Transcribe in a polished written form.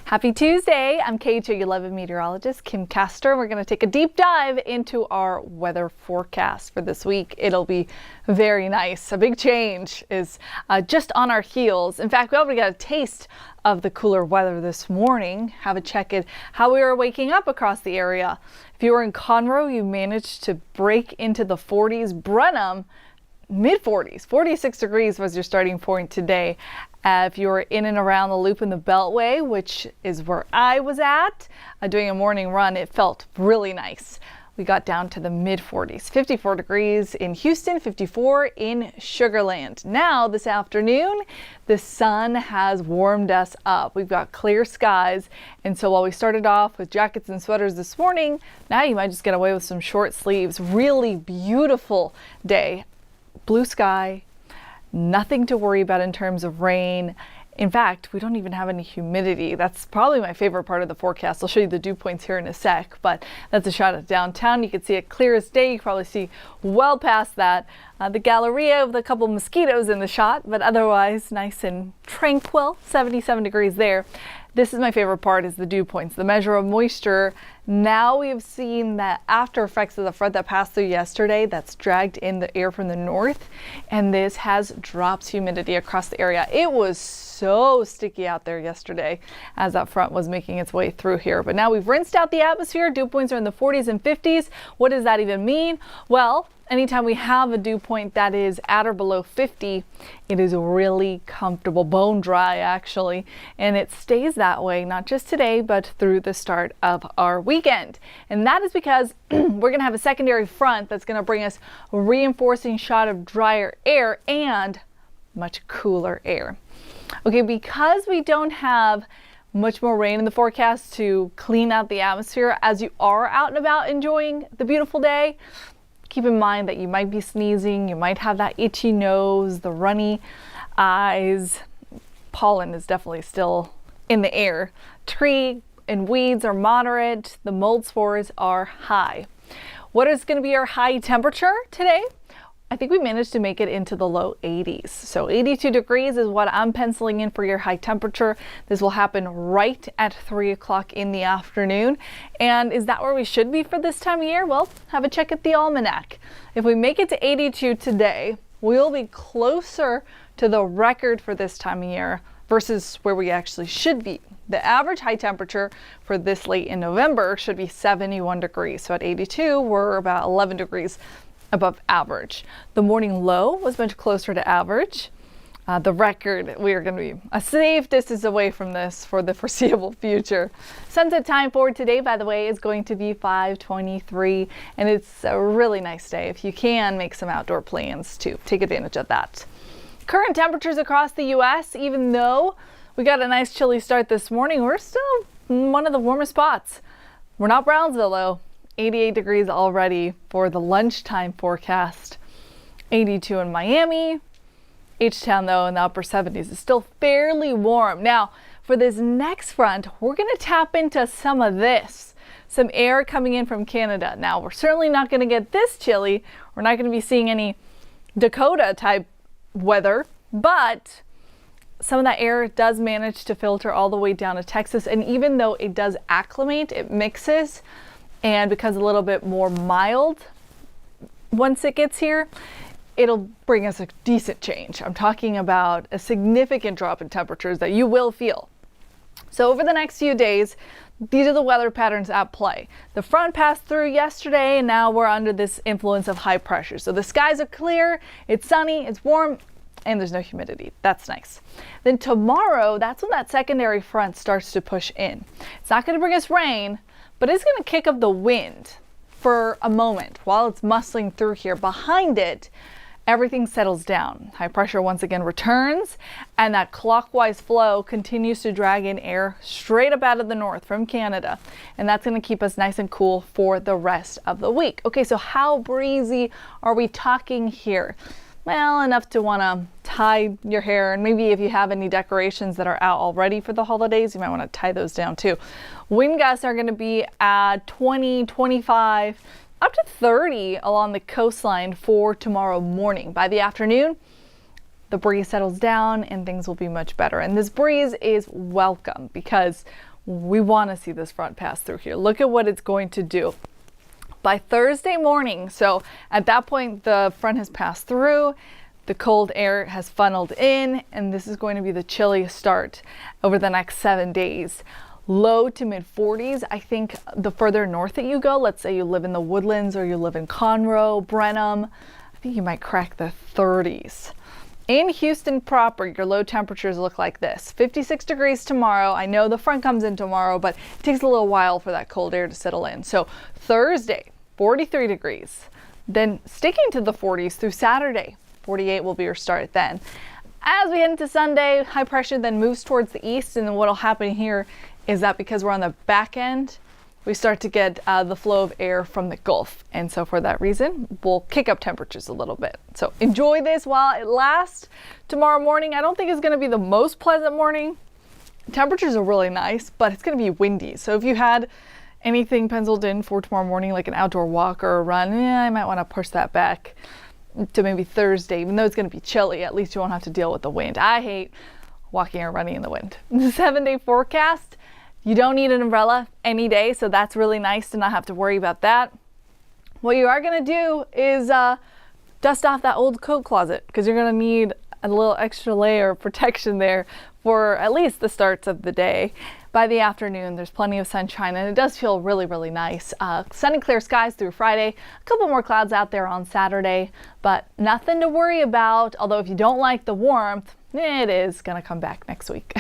Happy Tuesday. I'm KHOU11 meteorologist Kim Castro. We're going to take a deep dive into our weather forecast for this week. It'll be very nice. A big change is just on our heels. In fact, we already got a taste of the cooler weather this morning. Have a check at how we were waking up across the area. If you were in Conroe, you managed to break into the 40s. Brenham, mid-40s, 46 degrees was your starting point today. If you were in and around the loop in the Beltway, which is where I was at, doing a morning run, it felt really nice. We got down to the mid-40s, 54 degrees in Houston, 54 in Sugar Land. Now this afternoon, the sun has warmed us up. We've got clear skies, and so while we started off with jackets and sweaters this morning, now you might just get away with some short sleeves. Really beautiful day. Blue sky, nothing to worry about in terms of rain. In fact, we don't even have any humidity. That's probably my favorite part of the forecast. I'll show you the dew points here in a sec, but that's a shot of downtown. You can see it clear as day. You can probably see well past that. The Galleria with a couple mosquitoes in the shot, but otherwise nice and tranquil, 77 degrees there. This is my favorite part, is the dew points, the measure of moisture. Now we've seen the after effects of the front that passed through yesterday that's dragged in the air from the north, and this has dropped humidity across the area. It was so sticky out there yesterday as that front was making its way through here. But now we've rinsed out the atmosphere. Dew points are in the 40s and 50s. What does that even mean? Well, anytime we have a dew point that is at or below 50, it is really comfortable, bone dry actually, and it stays that way not just today but through the start of our weekend. And that is because we're going to have a secondary front that's going to bring us a reinforcing shot of drier air and much cooler air. Okay, because we don't have much more rain in the forecast to clean out the atmosphere as you are out and about enjoying the beautiful day, keep in mind that you might be sneezing, you might have that itchy nose, the runny eyes. Pollen is definitely still in the air. Tree and weeds are moderate. The mold spores are high. What is going to be our high temperature today? I think we managed to make it into the low 80s. So 82 degrees is what I'm penciling in for your high temperature. This will happen right at 3 o'clock in the afternoon. And is that where we should be for this time of year? Well, have a check at the almanac. If we make it to 82 today, we'll be closer to the record for this time of year versus where we actually should be. The average high temperature for this late in November should be 71 degrees. So at 82, we're about 11 degrees above average. The morning low was much closer to average. The record, we are going to be a safe distance away from this for the foreseeable future. Sunset time for today, by the way, is going to be 5:23, and it's a really nice day. If you can, make some outdoor plans to take advantage of that. Current temperatures across the U.S., even though we got a nice chilly start this morning, we're still in one of the warmest spots. We're not Brownsville though. 88 degrees already for the lunchtime forecast. 82 in Miami. H-Town though in the upper 70s is still fairly warm. Now for this next front, we're going to tap into some of this. Some air coming in from Canada. Now we're certainly not going to get this chilly. We're not going to be seeing any Dakota type weather, but some of that air does manage to filter all the way down to Texas. And even though it does acclimate, it mixes and becomes a little bit more mild once it gets here, it'll bring us a decent change. I'm talking about a significant drop in temperatures that you will feel. So over the next few days, these are the weather patterns at play. The front passed through yesterday, and now we're under this influence of high pressure. So the skies are clear, it's sunny, it's warm, and there's no humidity. That's nice. Then tomorrow, that's when that secondary front starts to push in. It's not going to bring us rain, but it's going to kick up the wind for a moment while it's muscling through here. Behind it, everything settles down. High pressure once again returns, and that clockwise flow continues to drag in air straight up out of the north from Canada. And that's going to keep us nice and cool for the rest of the week. Okay, so how breezy are we talking here? Well, enough to want to tie your hair, and maybe if you have any decorations that are out already for the holidays, you might want to tie those down too. Wind gusts are going to be at 20, 25, up to 30 along the coastline for tomorrow morning. By the afternoon, the breeze settles down and things will be much better. And this breeze is welcome because we want to see this front pass through here. Look at what it's going to do. By Thursday morning, so at that point the front has passed through, the cold air has funneled in, and this is going to be the chilliest start over the next 7 days. Low to mid 40s. I think the further north that you go, let's say you live in the Woodlands or you live in Conroe, Brenham, I think you might crack the 30s. In Houston proper, your low temperatures look like this. 56 degrees tomorrow. I know the front comes in tomorrow, but it takes a little while for that cold air to settle in. So Thursday, 43 degrees. Then sticking to the 40s through Saturday. 48 will be your start then. As we head into Sunday, high pressure then moves towards the east, and then what'll happen here is that because we're on the back end, we start to get the flow of air from the Gulf. And so for that reason, we'll kick up temperatures a little bit. So enjoy this while it lasts. Tomorrow morning, I don't think it's going to be the most pleasant morning. Temperatures are really nice, but it's going to be windy. So if you had anything penciled in for tomorrow morning, like an outdoor walk or a run, I might want to push that back to maybe Thursday, even though it's going to be chilly. At least you won't have to deal with the wind. I hate walking or running in the wind. The 7-day forecast. You don't need an umbrella any day, so that's really nice to not have to worry about that. What you are going to do is dust off that old coat closet, because you're going to need a little extra layer of protection there for at least the starts of the day. By the afternoon, there's plenty of sunshine, and it does feel really, really nice. Sunny, clear skies through Friday. A couple more clouds out there on Saturday, but nothing to worry about. Although if you don't like the warmth, it is going to come back next week.